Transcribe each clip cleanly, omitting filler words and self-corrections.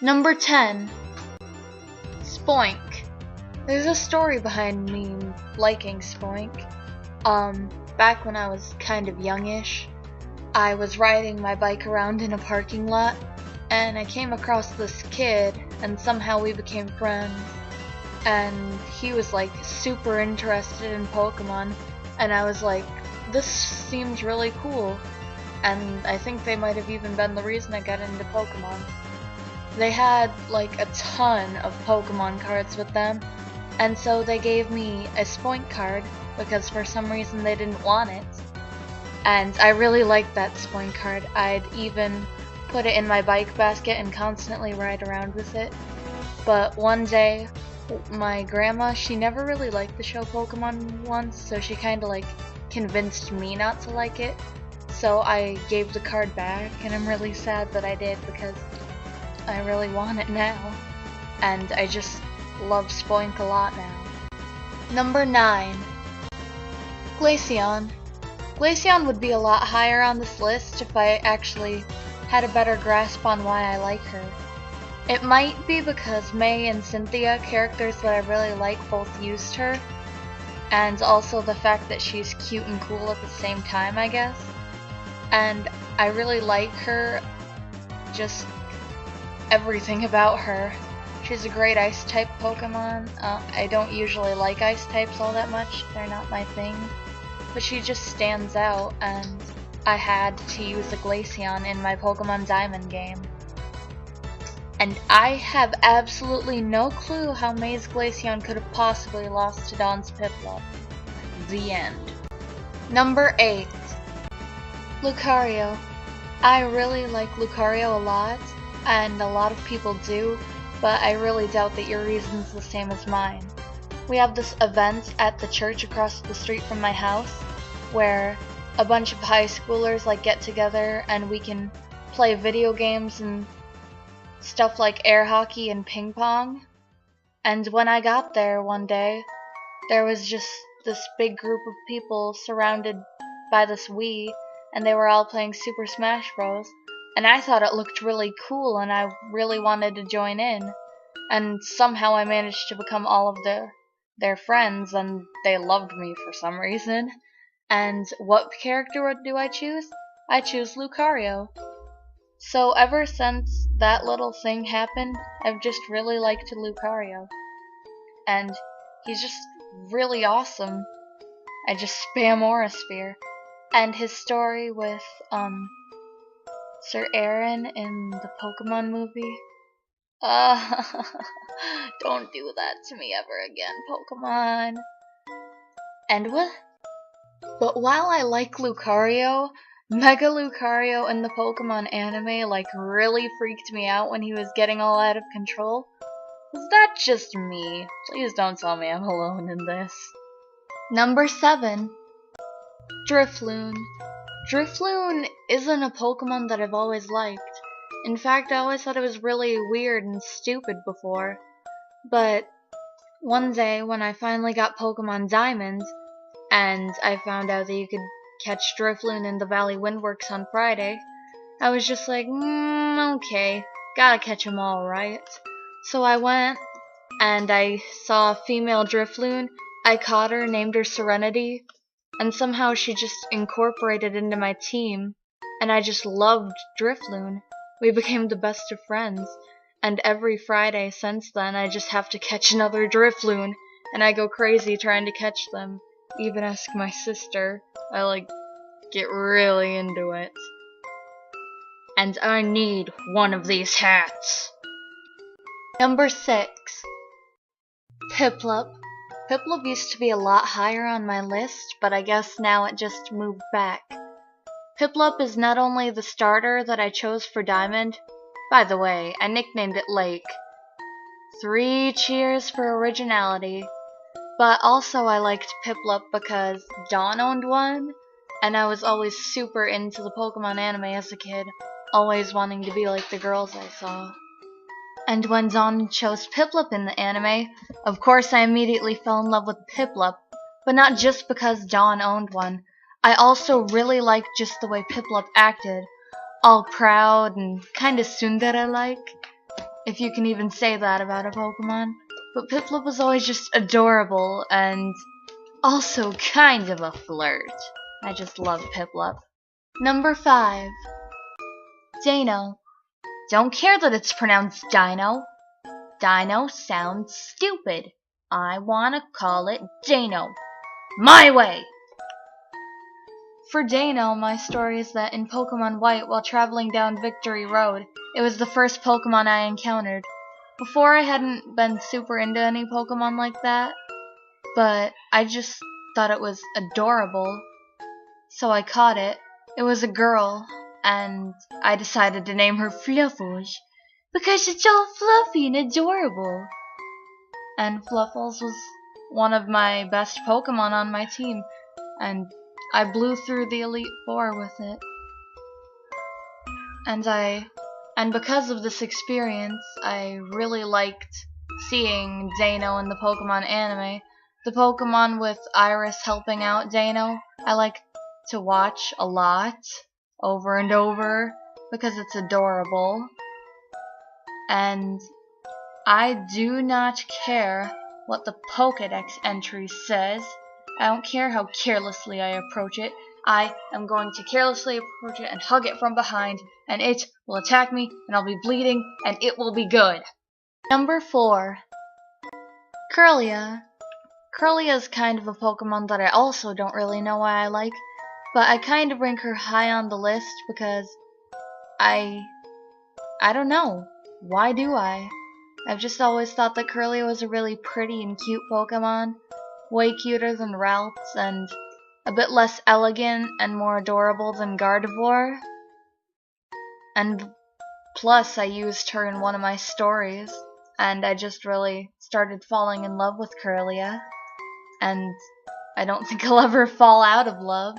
Number 10. Spoink. There's a story behind me liking Spoink. Back when I was kind of youngish, I was riding my bike around in a parking lot, and I came across this kid, and somehow we became friends. And he was like super interested in Pokemon, and I was like, this seems really cool. And I think they might have even been the reason I got into Pokemon. They had like a ton of Pokemon cards with them, and so they gave me a Spoink card because for some reason they didn't want it. And I really liked that Spoink card. I'd even put it in my bike basket and constantly ride around with it. But one day, my grandma, she never really liked the show Pokemon once, so she kinda like convinced me not to like it. So I gave the card back, and I'm really sad that I did because I really want it now. And I just love Spoink a lot now. Number 9. Glaceon. Glaceon would be a lot higher on this list if I actually had a better grasp on why I like her. It might be because May and Cynthia, characters that I really like, both used her, and also the fact that she's cute and cool at the same time, I guess. And I really like her, just everything about her. She's a great ice type Pokemon. I don't usually like ice types all that much, they're not my thing. But she just stands out, and I had to use a Glaceon in my Pokemon Diamond game. And I have absolutely no clue how May's Glaceon could have possibly lost to Dawn's Piplup. The end. Number 8. Lucario. I really like Lucario a lot, and a lot of people do, but I really doubt that your reason's the same as mine. We have this event at the church across the street from my house where a bunch of high schoolers like get together and we can play video games and stuff like air hockey and ping pong. And when I got there one day, there was just this big group of people surrounded by this Wii, and they were all playing Super Smash Bros. And I thought it looked really cool, and I really wanted to join in. And somehow I managed to become all of their friends, and they loved me for some reason. And what character do I choose? I choose Lucario. So ever since that little thing happened, I've just really liked Lucario. And he's just really awesome. I just spam Aura Sphere. And his story with Sir Aaron in the Pokemon movie. Don't do that to me ever again, Pokemon. And what? But while I like Lucario, Mega Lucario in the Pokemon anime like really freaked me out when he was getting all out of control. Was that just me? Please don't tell me I'm alone in this. Number 7. Drifloon. Drifloon isn't a Pokemon that I've always liked. In fact, I always thought it was really weird and stupid before. But one day when I finally got Pokemon Diamond, and I found out that you could catch Drifloon in the Valley Windworks on Friday, I was just like, okay, gotta catch 'em all, right? So I went, and I saw a female Drifloon. I caught her, named her Serenity, and somehow she just incorporated into my team, and I just loved Drifloon. We became the best of friends, and every Friday since then I just have to catch another Drifloon, and I go crazy trying to catch them. Even ask my sister. I like get really into it. And I need one of these hats. Number 6. Piplup. Piplup used to be a lot higher on my list, but I guess now it just moved back. Piplup is not only the starter that I chose for Diamond. By the way, I nicknamed it Lake. 3 cheers for originality. But also I liked Piplup because Dawn owned one, and I was always super into the Pokemon anime as a kid, always wanting to be like the girls I saw. And when Dawn chose Piplup in the anime, of course I immediately fell in love with Piplup, but not just because Dawn owned one. I also really liked just the way Piplup acted, all proud and kinda tsundere-like. if you can even say that about a Pokemon. But Piplup was always just adorable and also kind of a flirt. I just love Piplup. Number 5. Dayno. Don't care that it's pronounced Dino. Dino sounds stupid. I wanna call it Dayno. My way! For Dayno, my story is that in Pokemon White, while traveling down Victory Road, it was the first Pokemon I encountered. Before, I hadn't been super into any Pokemon like that, but I just thought it was adorable, so I caught it. It was a girl, and I decided to name her Fluffles, because it's all fluffy and adorable. And Fluffles was one of my best Pokemon on my team, and I blew through the Elite Four with it. And because of this experience, I really liked seeing Dayno in the Pokemon anime. The Pokemon with Iris helping out Dayno, I like to watch a lot, over and over, because it's adorable. And I do not care what the Pokédex entry says. I don't care how carelessly I approach it. I am going to carelessly approach it and hug it from behind, and it will attack me, and I'll be bleeding, and it will be good. Number 4. Kirlia. Kirlia is kind of a Pokemon that I also don't really know why I like, but I kind of rank her high on the list because I don't know. Why do I? I've just always thought that Kirlia was a really pretty and cute Pokemon. Way cuter than Ralph's, and a bit less elegant and more adorable than Gardevoir. And plus, I used her in one of my stories, and I just really started falling in love with Kirlia. And I don't think I'll ever fall out of love.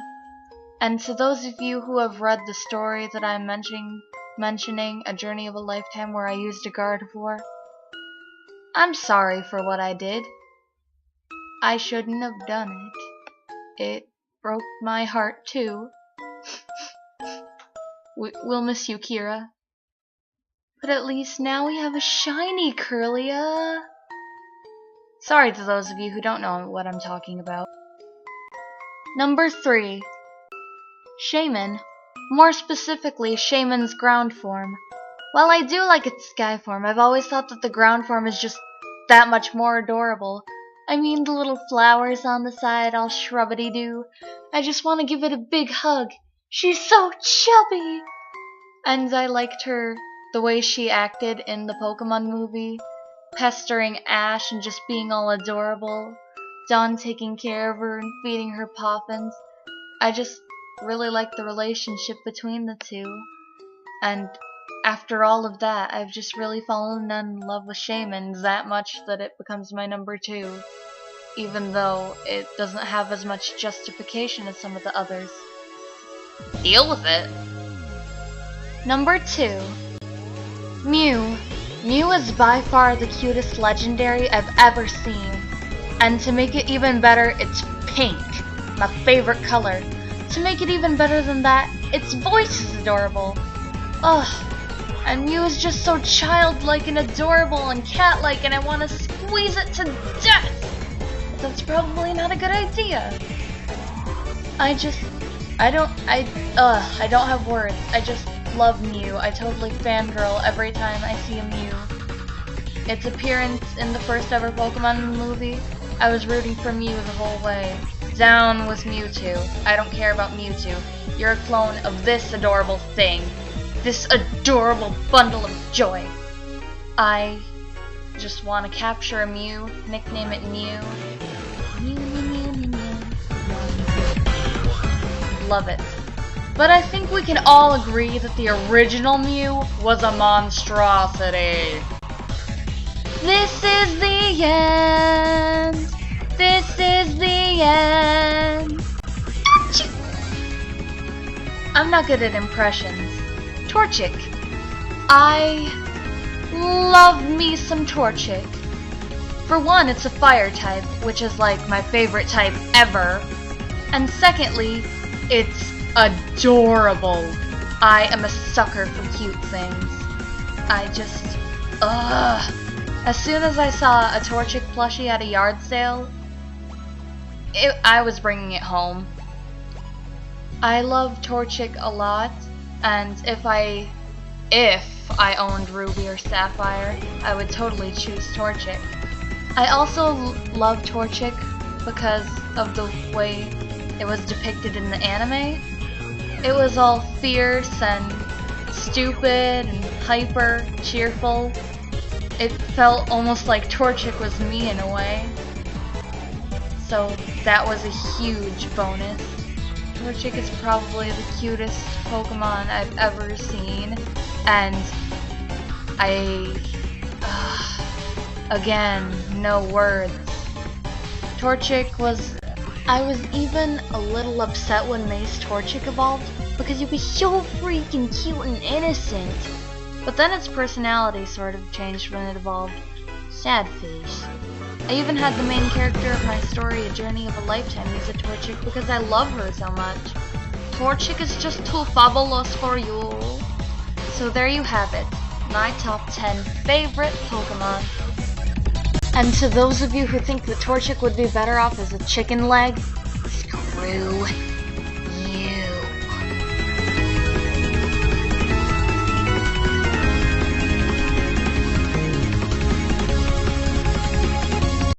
And to those of you who have read the story that I'm mentioning, A Journey of a Lifetime, where I used a Gardevoir, I'm sorry for what I did. I shouldn't have done it. It broke my heart too. We'll miss you, Kira. But at least now we have a shiny Kirlia. Sorry to those of you who don't know what I'm talking about. Number 3. Shaymin. More specifically, Shaymin's ground form. While I do like its sky form, I've always thought that the ground form is just that much more adorable. I mean, the little flowers on the side, all shrubbity-doo. I just want to give it a big hug. She's so chubby! And I liked her, the way she acted in the Pokemon movie, pestering Ash and just being all adorable. Dawn taking care of her and feeding her poffins. I just really liked the relationship between the two. And after all of that, I've just really fallen in love with Shaymin that much that it becomes my number 2, even though it doesn't have as much justification as some of the others. Deal with it! Number 2. Mew. Mew is by far the cutest legendary I've ever seen. And to make it even better, it's pink, my favorite color. To make it even better than that, its voice is adorable. Ugh. And Mew is just so childlike and adorable and cat-like, and I want to squeeze it to death! But that's probably not a good idea. I don't have words. I just love Mew. I totally fangirl every time I see a Mew. Its appearance in the first ever Pokemon movie, I was rooting for Mew the whole way. Down with Mewtwo. I don't care about Mewtwo. You're a clone of this adorable thing. This adorable bundle of joy. I just want to capture a Mew, nickname it Mew. Mew, Mew, Mew, Mew, Mew. Love it. But I think we can all agree that the original Mew was a monstrosity. This is the end. This is the end. I'm not good at impressions. Torchic. I love me some Torchic. For one, it's a fire type, which is like my favorite type ever. And secondly, it's adorable. I am a sucker for cute things. Ugh. As soon as I saw a Torchic plushie at a yard sale, I was bringing it home. I love Torchic a lot, and if I owned Ruby or Sapphire, I would totally choose Torchic. I also love Torchic because of the way it was depicted in the anime. It was all fierce and stupid and hyper cheerful. It felt almost like Torchic was me in a way. So that was a huge bonus. Torchic is probably the cutest Pokemon I've ever seen, and again, no words. I was even a little upset when May's Torchic evolved, because it was so freaking cute and innocent. But then its personality sort of changed when it evolved. Sad face. I even had the main character of my story, A Journey of a Lifetime, use a Torchic because I love her so much. Torchic is just too fabulous for you. So there you have it, my top 10 favorite Pokemon. And to those of you who think that Torchic would be better off as a chicken leg, screw